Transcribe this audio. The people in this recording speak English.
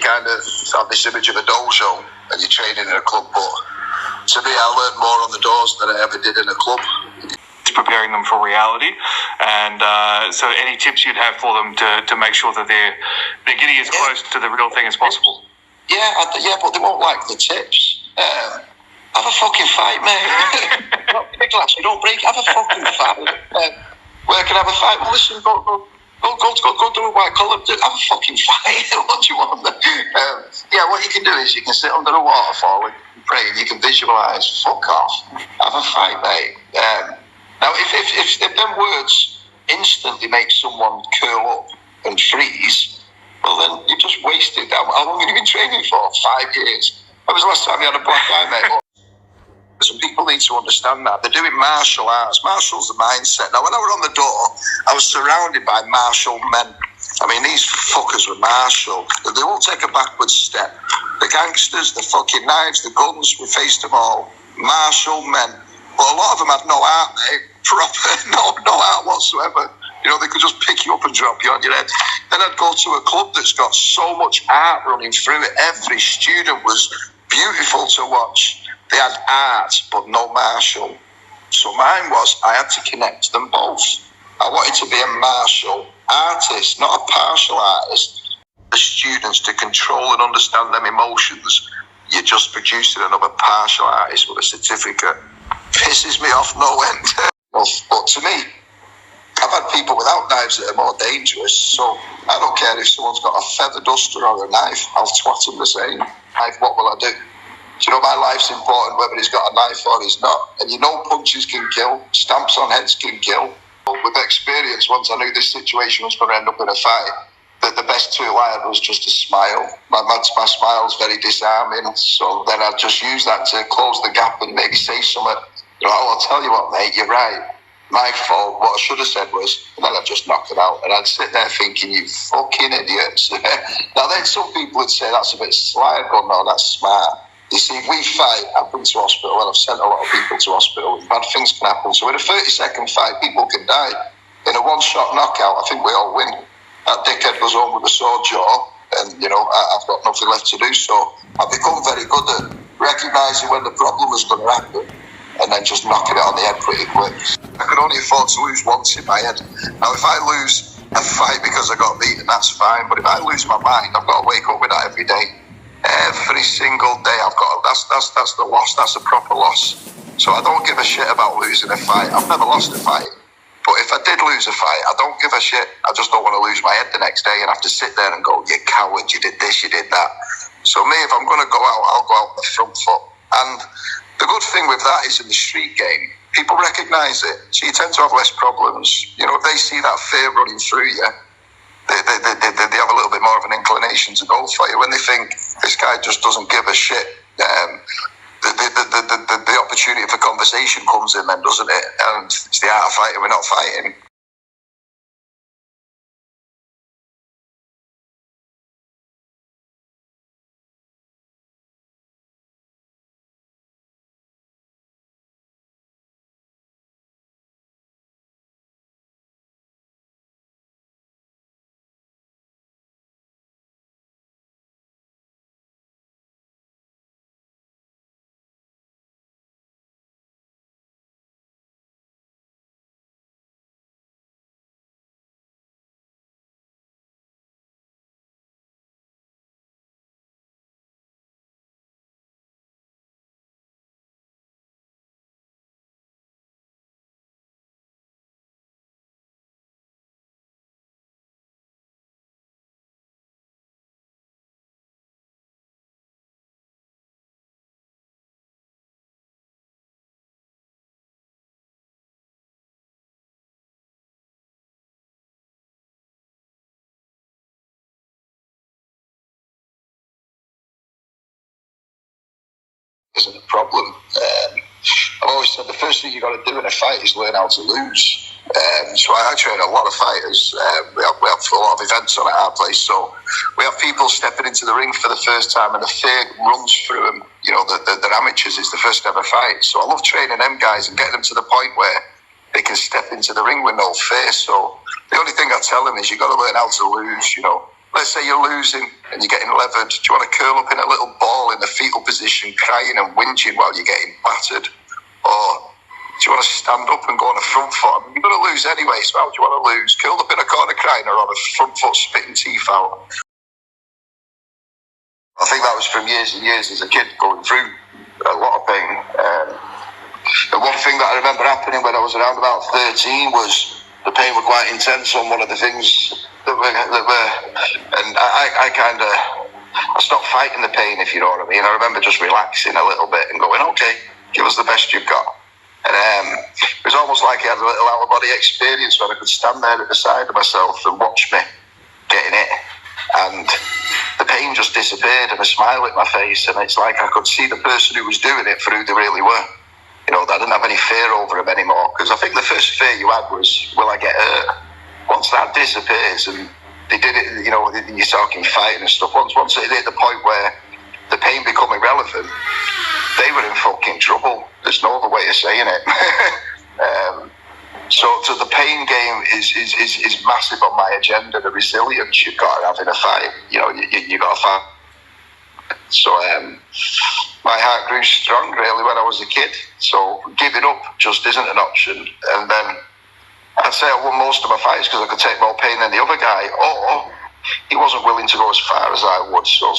kind of have this image of a dojo and you're training in a club, but to me, I learned more on the doors than I ever did in a club. Preparing them for reality, and so any tips you'd have for them to make sure that they're getting as close to the real thing as possible? Yeah, but they won't like the tips. Have a fucking fight, mate. Not big lads, you don't break. Have a fucking fight. Where can I have a fight? Well, listen, go do a white collar. Have a fucking fight. What do you want? What you can do is you can sit under a waterfall and pray, and you can visualise. Fuck off. Have a fight, mate. Now, if them words instantly make someone curl up and freeze, well, then you've just wasted. How long have you been training for? 5 years. When was the last time you had a black eye, mate? Some people need to understand that. They're doing martial arts. Martial's the mindset. Now, when I was on the door, I was surrounded by martial men. I mean, these fuckers were martial. They won't take a backward step. The gangsters, the fucking knives, the guns, we faced them all. Martial men. But a lot of them had no heart, mate. Proper, no heart whatsoever. You know, they could just pick you up and drop you on your head. Then I'd go to a club that's got so much art running through it. Every student was beautiful to watch. They had art, but no martial. So mine was, I had to connect them both. I wanted to be a martial artist, not a partial artist. The students to control and understand them emotions. You're just producing another partial artist with a certificate. Pisses me off no end. But to me, I've had people without knives that are more dangerous, so I don't care if someone's got a feather duster or a knife, I'll twat them the same. What will I do? You know, my life's important whether he's got a knife or he's not. And you know punches can kill, stamps on heads can kill. But with experience, once I knew this situation was going to end up in a fight, that the best tool I had was just a smile. My smile's very disarming, so then I'd just use that to close the gap and maybe say something. You know, I'll tell you what, mate, you're right. My fault. What I should have said was, and then I'd just knock it out. And I'd sit there thinking, you fucking idiots. Now then some people would say that's a bit sly. I'd go, no, that's smart. You see, we fight, I've been to hospital, and I've sent a lot of people to hospital. Bad things can happen. So in a 30-second fight, people can die. In a one-shot knockout, I think we all win. That dickhead goes home with a sore jaw, and, you know, I've got nothing left to do. So I've become very good at recognising when the problem is going to happen, and then just knocking it on the head pretty quick. I can only afford to lose once in my head. Now, if I lose a fight because I got beaten, that's fine. But if I lose my mind, I've got to wake up with that every day. Every single day I've got, that's the loss, that's a proper loss. So I don't give a shit about losing a fight. I've never lost a fight. But if I did lose a fight, I don't give a shit. I just don't want to lose my head the next day and have to sit there and go, you coward, you did this, you did that. So me, if I'm going to go out, I'll go out on the front foot. And the good thing with that is in the street game, people recognise it. So you tend to have less problems. You know, if they see that fear running through you, they have a little bit more of an inclination to go for you. When they think this guy just doesn't give a shit, the opportunity for conversation comes in then, doesn't it? And it's the art of fighting, we're not fighting. Isn't a problem. I've always said the first thing you've got to do in a fight is learn how to lose. So I train a lot of fighters. We have a lot of events on at our place. So we have people stepping into the ring for the first time and the fear runs through them. You know, they're amateurs. It's the first ever fight. So I love training them guys and getting them to the point where they can step into the ring with no fear. So the only thing I tell them is you've got to learn how to lose, you know. let's say you're losing and you're getting levered. Do you want to curl up in a little ball in the fetal position, crying and whinging while you're getting battered? Or do you want to stand up and go on a front foot? I mean, you're going to lose anyway, so how do you want to lose? Curled up in a corner crying or on a front foot spitting teeth out? I think that was from years and years as a kid, going through a lot of pain. And one thing that I remember happening when I was around about 13 was the pain was quite intense on one of the things that were and I stopped fighting the pain, if you know what I mean. I remember just relaxing a little bit and going, okay, give us the best you've got. And it was almost like I had a little out-of-body experience where I could stand there at the side of myself and watch me getting it. And the pain just disappeared and a smile hit my face, and it's like I could see the person who was doing it for who they really were. You know, I didn't have any fear over them anymore, because I think the first fear you had was, will I get hurt? Once that disappears, and they did it, you know, you're talking fighting and stuff, once it hit the point where the pain become irrelevant, they were in fucking trouble. There's no other way of saying it. So the pain game is massive on my agenda. The resilience you've got to have in a fight. You know, you got to fight. So my heart grew strong really when I was a kid. So giving up just isn't an option. And then I'd say I won most of my fights because I could take more pain than the other guy, or he wasn't willing to go as far as I would. So